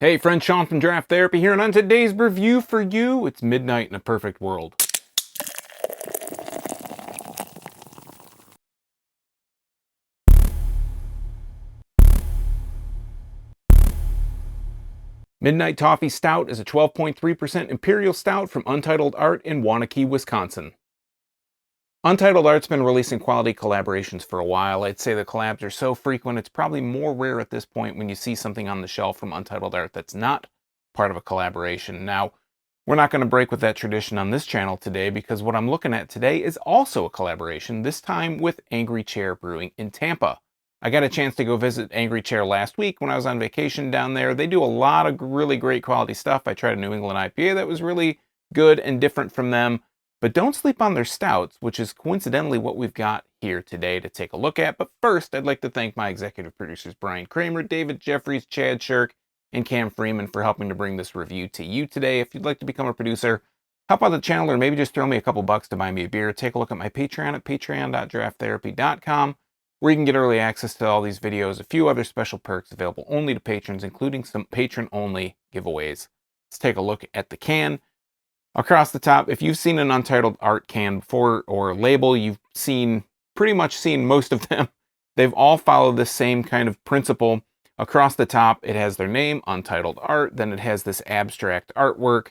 Hey friends, Sean from Draft Therapy here, and on today's review for you, it's Midnight in a Perfect World. Midnight Toffee Stout is a 12.3% Imperial Stout from Untitled Art in Waunakee, Wisconsin. Untitled Art's been releasing quality collaborations for a while. I'd say the collabs are so frequent, it's probably more rare at this point when you see something on the shelf from Untitled Art that's not part of a collaboration. Now, we're not going to break with that tradition on this channel today because what I'm looking at today is also a collaboration, this time with Angry Chair Brewing in Tampa. I got a chance to go visit Angry Chair last week when I was on vacation down there. They do a lot of really great quality stuff. I tried a New England IPA that was really good and different from them. But don't sleep on their stouts, which is coincidentally what we've got here today to take a look at. But first, I'd like to thank my executive producers, Brian Kramer, David Jeffries, Chad Shirk, and Cam Freeman for helping to bring this review to you today. If you'd like to become a producer, help out the channel, or maybe just throw me a couple bucks to buy me a beer, take a look at my Patreon at patreon.drafttherapy.com, where you can get early access to all these videos, a few other special perks available only to patrons, including some patron-only giveaways. Let's take a look at the can. Across the top, if you've seen an Untitled Art can before or label, you've pretty much seen most of them. They've all followed the same kind of principle. Across the top, it has their name, Untitled Art, then it has this abstract artwork.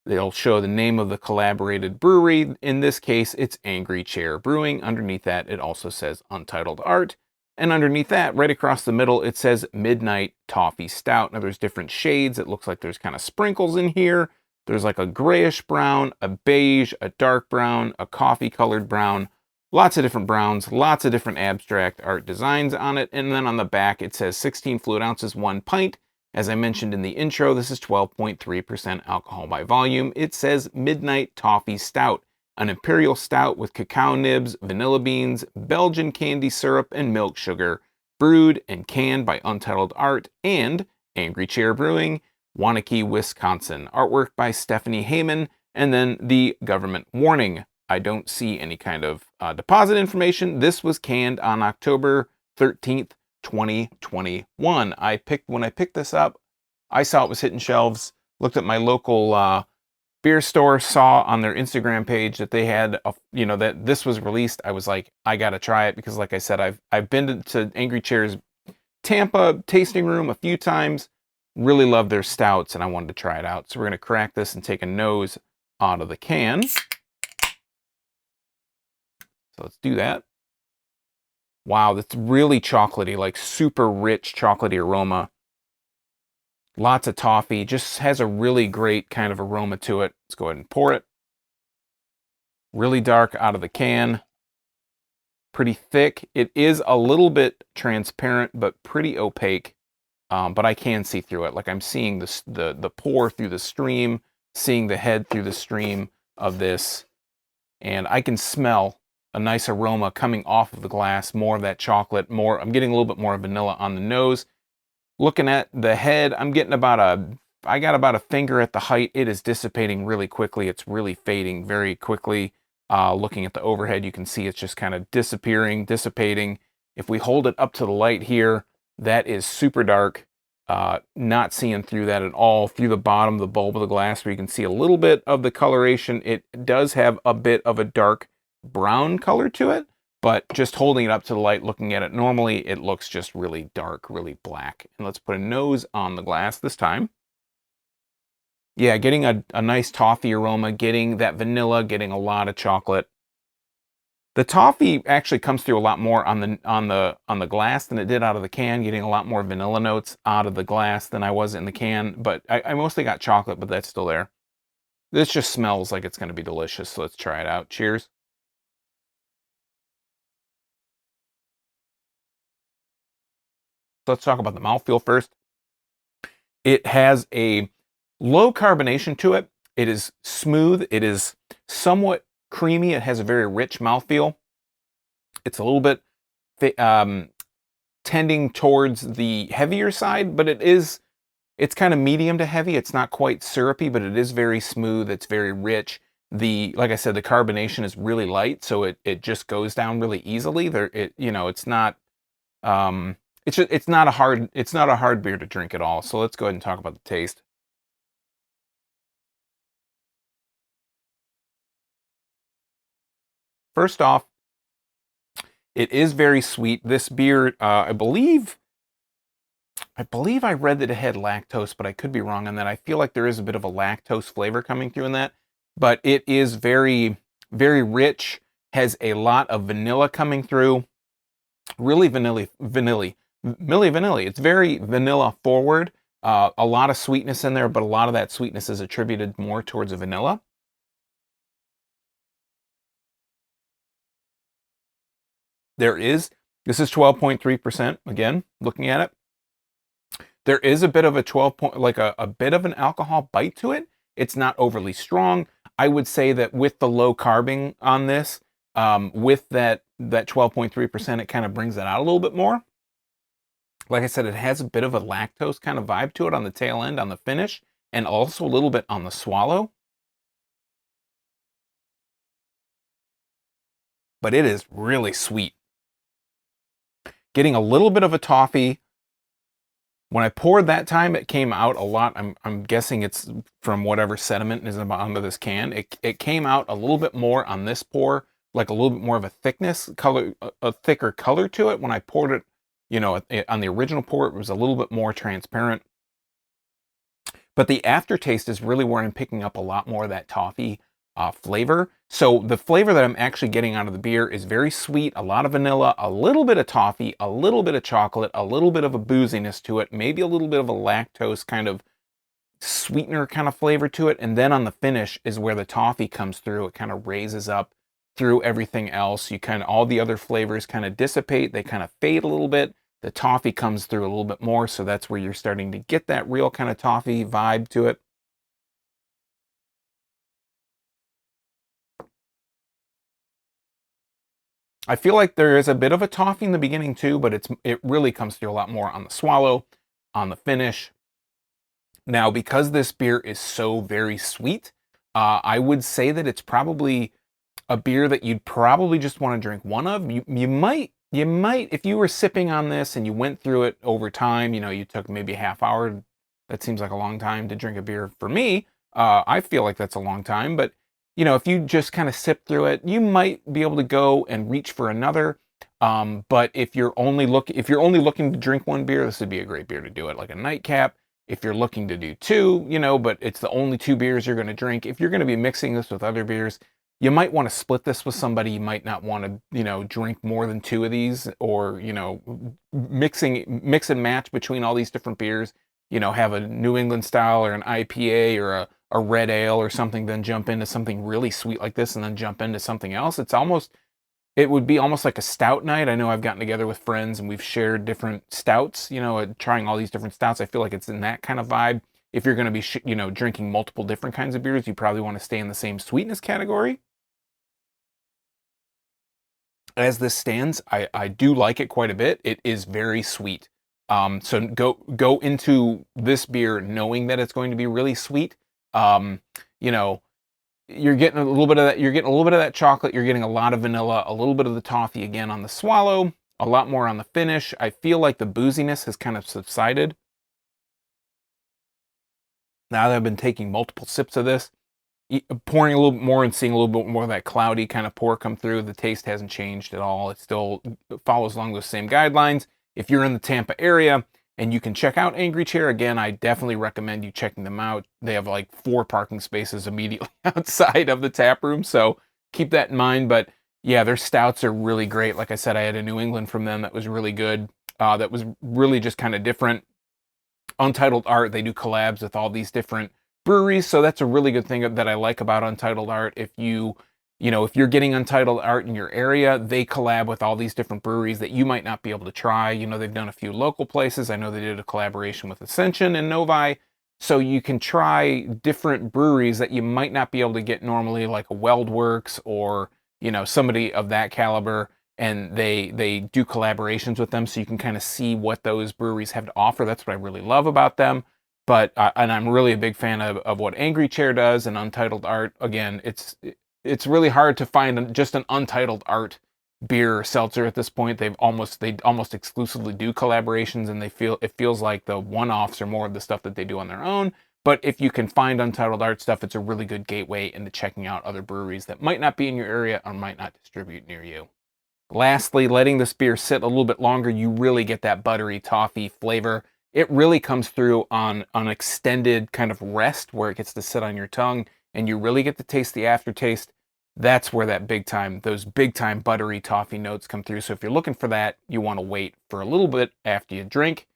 They'll show the name of the collaborated brewery. In this case, it's Angry Chair Brewing. Underneath that, it also says Untitled Art. And underneath that, right across the middle, it says Midnight Toffee Stout. Now, there's different shades. It looks like there's kind of sprinkles in here. There's like a grayish brown, a beige, a dark brown, a coffee-colored brown. Lots of different browns, lots of different abstract art designs on it. And then on the back, it says 16 fluid ounces, 1 pint. As I mentioned in the intro, this is 12.3% alcohol by volume. It says Midnight Toffee Stout, an Imperial Stout with cacao nibs, vanilla beans, Belgian candy syrup, and milk sugar, brewed and canned by Untitled Art and Angry Chair Brewing, Waunakee, Wisconsin. Artwork by Stephanie Heyman, and then the government warning. I don't see any kind of deposit information. This was canned on October 13th, 2021. When I picked this up, I saw it was hitting shelves, looked at my local beer store, saw on their Instagram page that they had, that this was released. I was like, I gotta try it because, like I said, I've been to Angry Chair's Tampa tasting room a few times. Really love their stouts, and I wanted to try it out. So we're going to crack this and take a nose out of the can. So let's do that. Wow, that's really chocolatey, like super rich chocolatey aroma. Lots of toffee, just has a really great kind of aroma to it. Let's go ahead and pour it. Really dark out of the can. Pretty thick. It is a little bit transparent, but pretty opaque. But I can see through it. Like I'm seeing the pour through the stream, seeing the head through the stream of this. And I can smell a nice aroma coming off of the glass, more of that chocolate, I'm getting a little bit more vanilla on the nose. Looking at the head, I got about a finger at the height. It is dissipating really quickly. It's really fading very quickly. Looking at the overhead, you can see it's just kind of dissipating. If we hold it up to the light here, that is super dark, not seeing through that at all, through the bottom of the bulb of the glass where you can see a little bit of the coloration. It does have a bit of a dark brown color to it, but just holding it up to the light, looking at it normally, it looks just really dark, really black. And let's put a nose on the glass this time. Yeah, getting a nice toffee aroma, getting that vanilla, getting a lot of chocolate. The toffee actually comes through a lot more on the glass than it did out of the can, getting a lot more vanilla notes out of the glass than I was in the can, but I mostly got chocolate, but that's still there. This just smells like it's going to be delicious, so let's try it out. Cheers. Let's talk about the mouthfeel first. It has a low carbonation to it. It is smooth. It is somewhat creamy. It has a very rich mouthfeel. It's a little bit tending towards the heavier side, but it's kind of medium to heavy. It's not quite syrupy, but it is very smooth. It's very rich. Like I said, the carbonation is really light, so it just goes down really easily. It's not it's not a hard beer to drink at all. So let's go ahead and talk about the taste. First off, it is very sweet. This beer, I believe I read that it had lactose, but I could be wrong on that. I feel like there is a bit of a lactose flavor coming through in that, but it is very, very rich, has a lot of vanilla coming through, really vanilla. It's very vanilla forward. A lot of sweetness in there, but a lot of that sweetness is attributed more towards the vanilla. This is 12.3%, again, looking at it. There is a bit of a 12 point, like a bit of an alcohol bite to it. It's not overly strong. I would say that with the low carbing on this, with that 12.3%, it kind of brings it out a little bit more. Like I said, it has a bit of a lactose kind of vibe to it on the tail end, on the finish, and also a little bit on the swallow. But it is really sweet. Getting a little bit of a toffee. When I poured that time, it came out a lot. I'm guessing it's from whatever sediment is under this can. It came out a little bit more on this pour, like a little bit more of a thicker color to it. When I poured it, you know, on the original pour, it was a little bit more transparent. But the aftertaste is really where I'm picking up a lot more of that toffee flavor. So the flavor that I'm actually getting out of the beer is very sweet, a lot of vanilla, a little bit of toffee, a little bit of chocolate, a little bit of a booziness to it, maybe a little bit of a lactose kind of sweetener kind of flavor to it. And then on the finish is where the toffee comes through. It kind of raises up through everything else. All the other flavors kind of dissipate. They kind of fade a little bit. The toffee comes through a little bit more. So that's where you're starting to get that real kind of toffee vibe to it. I feel like there is a bit of a toffee in the beginning too, but it really comes through a lot more on the swallow, on the finish. Now, because this beer is so very sweet, I would say that it's probably a beer that you'd probably just want to drink one of. You might, if you were sipping on this and you went through it over time, you know, you took maybe a half hour. That seems like a long time to drink a beer for me. I feel like that's a long time, but you know, if you just kind of sip through it, you might be able to go and reach for another. But if you're only looking to drink one beer, this would be a great beer to do it, like a nightcap. If you're looking to do two, you know, but it's the only two beers you're going to drink. If you're going to be mixing this with other beers, you might want to split this with somebody. You might not want to, you know, drink more than two of these, or, you know, mix and match between all these different beers. You know, have a New England style or an IPA or a red ale or something, then jump into something really sweet like this, and then jump into something else. It would be almost like a stout night. I know I've gotten together with friends and we've shared different stouts, you know, trying all these different stouts. I feel like it's in that kind of vibe. If you're going to be, you know, drinking multiple different kinds of beers, you probably want to stay in the same sweetness category. As this stands, I do like it quite a bit. It is very sweet. So go into this beer knowing that it's going to be really sweet. You know, you're getting a little bit of that. You're getting a little bit of that chocolate. You're getting a lot of vanilla, a little bit of the toffee again on the swallow, a lot more on the finish. I feel like the booziness has kind of subsided. Now that I've been taking multiple sips of this, pouring a little bit more and seeing a little bit more of that cloudy kind of pour come through, the taste hasn't changed at all. It still follows along those same guidelines. If you're in the Tampa area and you can check out Angry Chair, again, I definitely recommend you checking them out. They have like 4 parking spaces immediately outside of the tap room, so keep that in mind. But yeah, their stouts are really great. Like I said, I had a New England from them that was really good. That was really just kind of different. Untitled Art, they do collabs with all these different breweries, so that's a really good thing that I like about Untitled Art. If if you're getting Untitled Art in your area, they collab with all these different breweries that you might not be able to try. You know, they've done a few local places. I know they did a collaboration with Ascension and Novi. So you can try different breweries that you might not be able to get normally, like a Weldworks or, you know, somebody of that caliber. And they do collaborations with them, so you can kind of see what those breweries have to offer. That's what I really love about them. But and I'm really a big fan of what Angry Chair does and Untitled Art. Again, it's really hard to find just an Untitled Art beer or seltzer at this point. They almost exclusively do collaborations, and it feels like the one-offs are more of the stuff that they do on their own. But if you can find Untitled Art stuff, it's a really good gateway into checking out other breweries that might not be in your area or might not distribute near you. Lastly, letting this beer sit a little bit longer, you really get that buttery toffee flavor. It really comes through on an extended kind of rest where it gets to sit on your tongue, and you really get to taste the aftertaste. That's where those big time buttery toffee notes come through. So if you're looking for that, you want to wait for a little bit after you drink.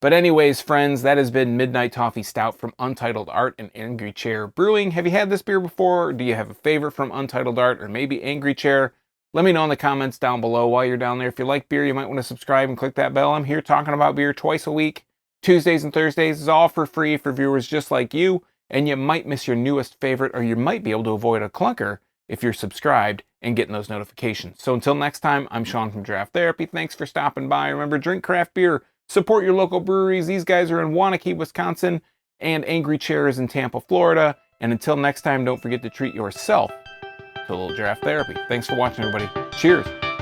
But anyways, friends, that has been Midnight Toffee Stout from Untitled Art and Angry Chair Brewing. Have you had this beer before? Do you have a favorite from Untitled Art or maybe Angry Chair? Let me know in the comments down below while you're down there. If you like beer, you might want to subscribe and click that bell. I'm here talking about beer twice a week. Tuesdays and Thursdays is all for free for viewers just like you, and you might miss your newest favorite, or you might be able to avoid a clunker if you're subscribed and getting those notifications. So until next time, I'm Sean from Draft Therapy. Thanks for stopping by. Remember, drink craft beer. Support your local breweries. These guys are in Waunakee, Wisconsin, and Angry Chair is in Tampa, Florida. And until next time, don't forget to treat yourself to a little draft therapy. Thanks for watching, everybody. Cheers.